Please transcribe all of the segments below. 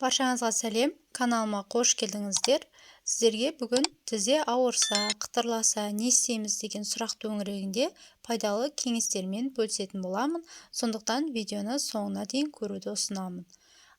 Баршаңызға сәлем, каналыма қош келдіңіздер. Сіздерге бүгін тізе ауырса, қытырласа не істейміз деген сұрақ төңірегінде пайдалы кеңестермен бөлісетін боламын. Сондықтан видеоны соңына дейін көруді ұсынамын.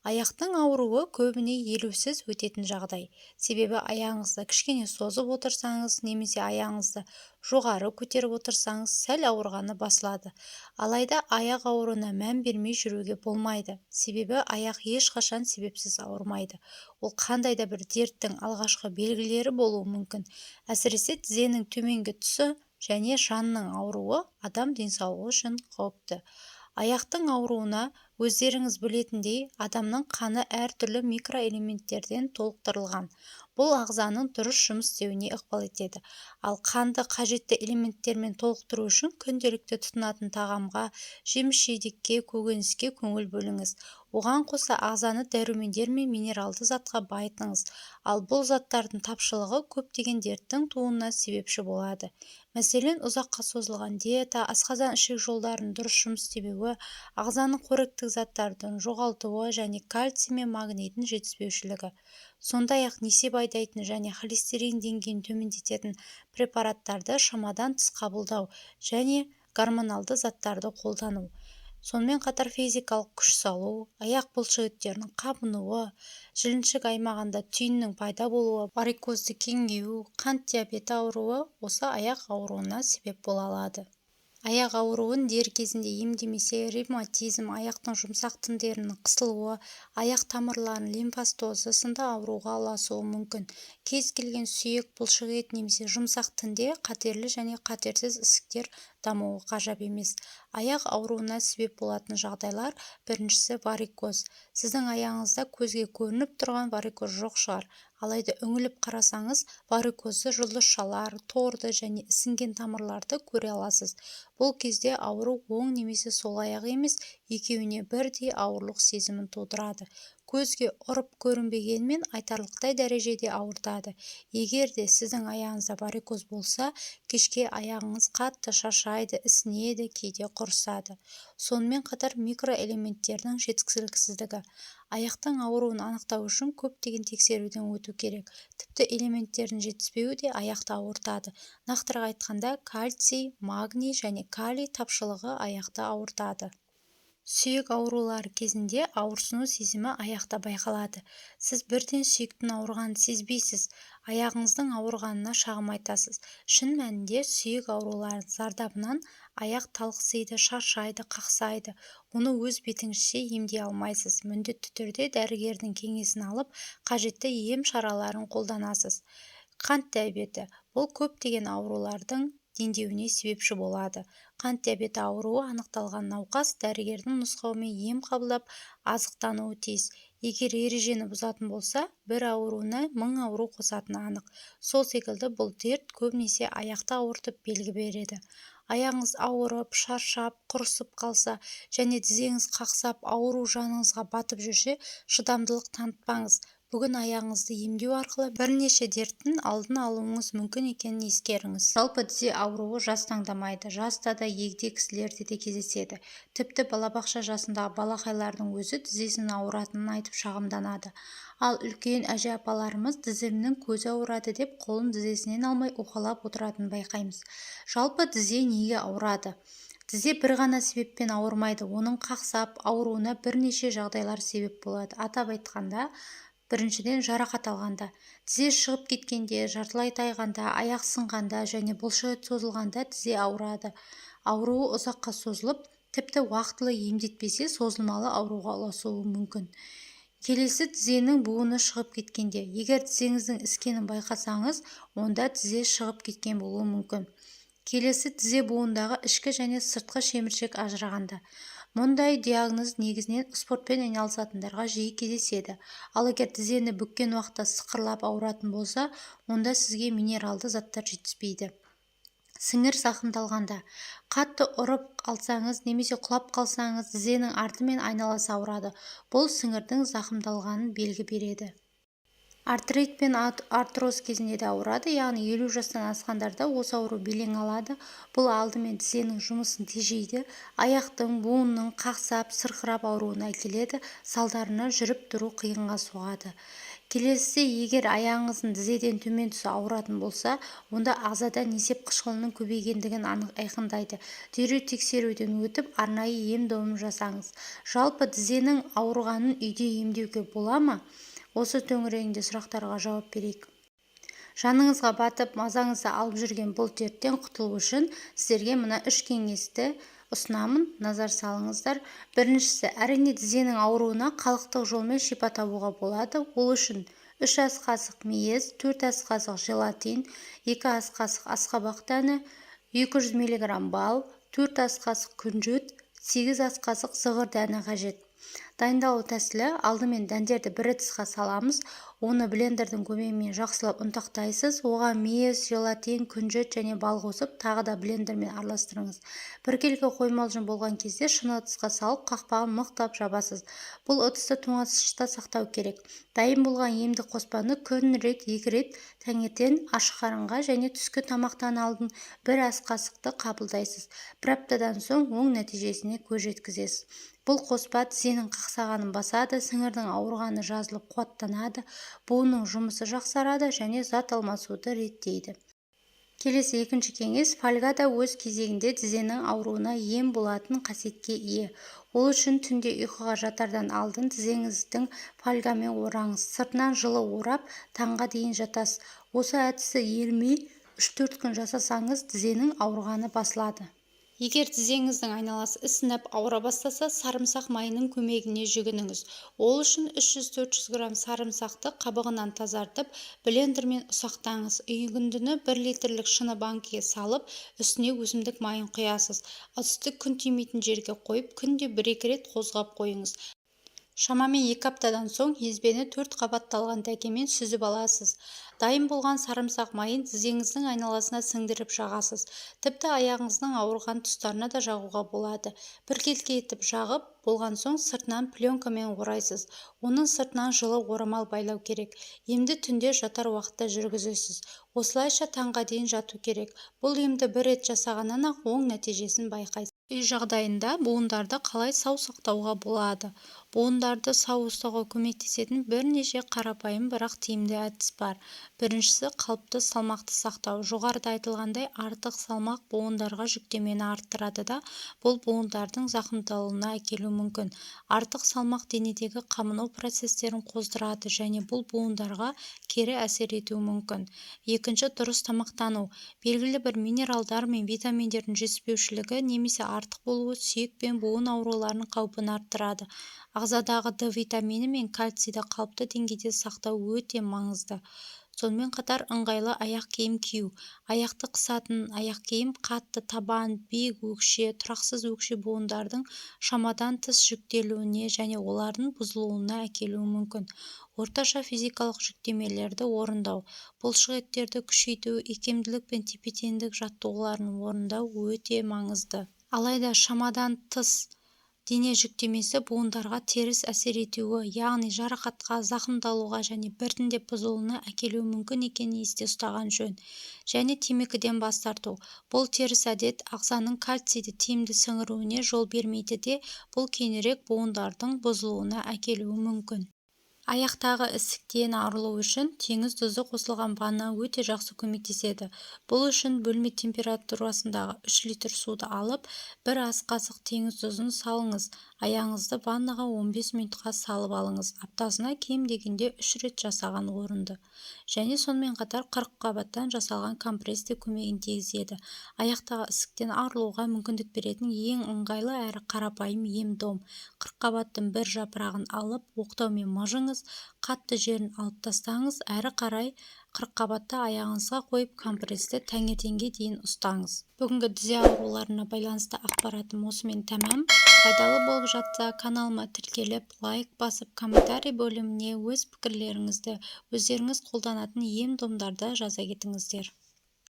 Аяқтың ауруы көбіне елеусіз өтетін жағдай. Себебі аяғыңызды кішкене созып отырсаңыз, немесе аяғыңызды жоғары көтеріп отырсаңыз, сәл ауырғаны басылады. Алайда аяқ ауруына мән бермей жүруге болмайды. Себебі аяқ ешқашан себепсіз ауырмайды. Ол қандай да бір дерттің алғашқы белгілері болуы мүмкін. Әсіресе тізенің төменгі тұсы және жанның ауруы адам денсаулығы үшін қауіпті. Аяқтың ауруына өздеріңіз білетіндей, адамның қаны әртүрлі микроэлементтерден толықтырылған. Бұл ағзаның дұрыс жұмыс істеуіне ықпал етеді. Ал қанды қажетті элементтермен толықтыру үшін күнделікті тұтынатын тағамға, жеміс-жидекке, көкөніске көңіл бөліңіз. Оған қоса ағзаны дәрумендер мен минералды затқа байытыңыз. Ал бұл заттардың тапшылығы көптеген дерттің тууына себепші болады. Мәселен, ұзаққа созылған диета, асқазан ішек жолдарының дұрыс жұмыс істемеуі, ағзаның қоректік заттардың жоғалтуы және кальций мен магнийдің жетіспеушілігі. Сондай-ақ несеп айдайтын және холестерин деңгейін төмендететін препараттарды шамадан тыс қабылдау және гормоналды заттарды қолдану. Сонымен қатар физикалық күш салу, аяқ бұлшықеттерінің қабынуы, жіліншік аймағында түйіннің пайда болуы, варикозды кеңею, қант диабеті ауруы осы аяқ ауруына себеп бола алады. Аяқ ауруын дер кезінде емдемесе, ревматизм, аяқтың жұмсақ тіндерінің қысылуы, аяқ тамырларының лимфостазы сынды ауруға ұласуы мүмкін. Кез келген сүйек, бұлшықет немесе жұмсақ тінде қатерлі және қатерсіз ісіктер дамуы ғажап емес. Аяқ ауруына себеп болатын жағдайлар: біріншісі варикоз. Сіздің аяғыңызда көзге көрініп тұрған варикоз жоқ шығар. Алайда үңіліп қарасаңыз, варикозды жұлдызшалар, торды және ісінген тамырларды көре аласыз. Бұл кезде ауру оң немесе сол аяқ емес, екеуіне бірдей ауырлық сезімін тудырады. Көзге ұрып көрінбегенмен айтарлықтай дәрежеде ауыртады. Егер де сіздің аяғыңызда варикоз болса, кешке аяғыңыз қатты шаршайды, ісінеді, кейде құрысады. Сонымен қатар микроэлементтердің жеткіліксіздігі. Аяқтың ауруын анықтау үшін көптеген тексеруден өту керек. Тіпті элементтердің жетіспеуі де аяқты ауыртады. Нақтырақ айтқанда, кальций, магний және калий тапшылығы аяқты ауыртады. Сүйек аурулары кезінде ауырсыну сезімі аяқта байқалады. Сіз бірден сүйектің ауырғанын сезбейсіз, аяғыңыздың ауырғанына шағым айтасыз. Шын мәнінде сүйек аурулары зардабынан аяқ талықсиды, шаршайды, қақсайды. Оны өз бетіңізше емдей алмайсыз. Міндетті түрде дәрігердің кеңесін алып, қажетті ем шараларын қолданасыз. Қант диабеті. Бұл көптеген аурулардың дендеуіне себепші болады. Қант диабеті ауруы анықталған науқас дәрігердің нұсқауымен ем қабылдап азықтануы тиіс. Егер ережені бұзатын болса, бір ауруына 1000 ауру қосатыны анық. Сол секілді бұл дерт көбінесе аяқты ауыртып белгі береді. Аяғыңыз ауырып, шаршап, құрысып қалса және тізеңіз қақсап, ауру жаныңызға батып жүрсе, шыдамдылық танытпаңыз. Бүгін аяғыңызды емдеу арқылы бірнеше дерттің алдын алуыңыз мүмкін екенін ескеріңіз. Жалпы тізе ауруы жас таңдамайды. Жаста да, егде кісілерде де кездеседі. Тіпті балабақша жасындағы балақайлардың өзі тізесінің ауыратынын айтып шағымданады. Ал үлкен әже апаларымыз тіземнің көзі ауырады деп қолын тізесінен алмай уқалап отыратынын байқаймыз. Жалпы тізе неге ауырады? Тізе бір ғана себеппен ауырмайды. Оның қақсап ауруына бірнеше жағдайлар себеп болады. Атап айтқанда, біріншіден жарақат алғанда, тізе шығып кеткенде, жартылай тайғанда, аяқ сынғанда және бұлшықет созылғанда тізе ауырады. Ауруы ұзаққа созылып, тіпті уақытылы емдетпесе созылмалы ауруға ұласуы мүмкін. Келесі тізенің буыны шығып кеткенде. Егер тізеңіздің іскенін байқасаңыз, онда тізе шығып кеткен болуы мүмкін. Келесі тізе буындағы ішкі және сыртқы шеміршек ажырағанда. Мұндай диагноз негізінен спортпен айналысатындарға жиі кездеседі. Ал егер тізені бүккен уақытта сықырлап ауыратын болса, онда сізге минералды заттар жетіспейді. Сіңір зақымдалғанда. Қатты ұрып қалсаңыз немесе құлап қалсаңыз, тізенің арты мен айналасы ауырады. Бұл сіңірдің зақымдалғанын белгі береді. Артрит пен артроз кезінде де ауырады, яғни 50 жастан асқандарда осы ауру белең алады. Бұл алдымен тізенің жұмысын тежейді, аяқтың, буынның қақсап, сырқырап ауруына әкеледі, салдарынан жүріп тұру қиынға соғады. Келесіде, егер аяғыңыздың тізеден төмен тұсы ауыратын болса, онда ағзада несеп қышқылының көбейгендігін айқындайды. Дереу тексеруден өтіп, арнайы ем-дом жасаңыз. Жалпы тізенің ауырғанын үйде емдеуге бола ма? Осы төңірегінде сұрақтарға жауап берейік. Жаныңызға батып, мазаңызды алып жүрген бұл дерттен құтылу үшін сіздерге мына 3 кеңесті ұсынамын, назар салыңыздар. Біріншісі, әрине тізенің ауруына халықтық жолмен шипа табуға болады. Ол үшін 3 ас қасық мейіз, 4 ас қасық желатин, 2 ас қасық асқабақ дәні, 200 мг бал, 4 ас қасық күнжіт, 8 ас қасық зығыр дәні қажет. Дайындалу тәсілі: алдымен дәндерді бір ыдысқа саламыз, оны блендердің көмегімен жақсылап ұнтақтайсыз. Оған мейіз, желатин, күнжіт және бал қосып, тағы да блендермен араластырыңыз. Біркелкі қоймалжың болған кезде шыны ыдысқа салып, қақпағын мықтап жабасыз. Бұл ыдысты тоңазытқышта сақтау керек. Дайын болған емдік қоспаны күн рет, 2 рет таңертең ашық қарынға және түскі тамақтан алдын 1 ас қасықты қабылдайсыз. Бір аптадан соң оң нәтижесіне көз жеткізесіз. Бұл қоспа тізенің қақсағанын басады, сіңірдің ауырғаны жазылып қуаттанады, буынның жұмысы жақсарады және зат алмасуды реттейді. Келесі екінші кеңес: фольга да өз кезегінде тізенің ауруына ем болатын қасиетке ие. Ол үшін түнде ұйқыға жатардан алдын тізеңіздің фольгамен ораңыз. Сыртынан жылы орап, таңға дейін жатасыз. Осы әдісті ермей 3-4 күн жасасаңыз, тізенің ауырғаны басылады. Егер тізеңіздің айналасы ісініп ауыра бастаса, сарымсақ майының көмегіне жүгініңіз. Ол үшін 300-400 грамм сарымсақты қабығынан тазартып, блендермен ұсақтаңыз. Үйіндіні 1 литрлік шыны банкіге салып, үстіне өсімдік майын құясыз. Ыдысты күн тимейтін жерге қойып, күнде 1-2 рет қозғап қойыңыз. Шамамен 2 аптадан соң езбені 4 қабатталған дәкемен сүзіп аласыз. Дайын болған сарымсақ майын тізеңіздің айналасына сіңдіріп жағасыз. Тіпті аяғыңыздың ауырған тұстарына да жағуға болады. Біркелкі етіп жағып болған соң сыртынан пленкамен орайсыз. Оның сыртынан жылы орамал байлау керек. Емді түнде жатар уақытта жүргізесіз. Осылайша таңға дейін жату керек. Бұл емді 1 рет жасағаннан-ақ оң нәтижесін байқайсыз. Үй жағдайында буындарды қалай сау сақтауға болады? Буындарды сау ұстауға көмектесетін бірнеше қарапайым бірақ тиімді әдіс бар. Біріншісі, қалыпты салмақты сақтау. Жоғарыда айтылғандай, артық салмақ буындарға жүктемені арттырады да, бұл буындардың зақымдалуына әкелуі мүмкін. Артық салмақ денедегі қабыну процестерін қоздырады және бұл буындарға кері әсер етуі мүмкін. Екінші, дұрыс тамақтану. Белгілі бір минералдар мен витаминдердің жетіспеушілігі немесе артық болуы сүйек пен буын ауруларының қаупін арттырады. Ағзадағы D витамині мен кальцийді қалыпты деңгейде сақтау өте маңызды. Сонымен қатар ыңғайлы аяқ киім кию. Аяқты қысатын аяқ киім қатты табан, биік өкше, тұрақсыз өкше буындардың шамадан тыс жүктелуіне және олардың бұзылуына әкелуі мүмкін. Орташа физикалық жүктемелерді орындау. Бұлшық еттерді күшейту, икемділік пен тепе-теңдік жаттығуларын орындау өте маңызды. Алайда шамадан тыс дене жүктемесі буындарға теріс әсер етуі, яғни жарақатқа, зақымдалуға және біртіндеп бұзылуына әкелуі мүмкін екенін есте ұстаған жөн. Және темекіден бас тарту. Бұл теріс әдет ағзаның кальцийді тиімді сіңіруіне жол бермейді де, бұл кейінірек буындардың бұзылуына әкелуі мүмкін. Аяқтағы ісіктен арылу үшін теңіз тұзы қосылған ванна өте жақсы көмектеседі. Бұл үшін бөлме температурасындағы 3 литр суды алып, 1 ас қасық теңіз тұзын салыңыз. Аяғыңызды ваннаға 15 минутқа салып алыңыз. Аптасына кем дегенде 3 рет жасаған орынды. Және сонымен қатар 40 қабаттан жасалған компресс те көмегін тигізеді. Аяқтағы ісіктен арылуға мүмкіндік беретін ең ыңғайлы әрі қарапайым ем-дом. 40 қабаттың бір жапырағын алып, оқтаумен мыжыңыз, қатты жерін алып тастаңыз, әрі қарай 40 қабатты аяғыңызға қойып компрессті таңертеңге дейін ұстаңыз. Бүгінгі тізе ауруларына байланысты ақпаратым осымен тәмам. Пайдалы болып жатса, каналыма тіркеліп, лайк басып, комментарий бөліміне өз пікірлеріңізді, өздеріңіз қолданатын ем-домдарды жаза кетіңіздер.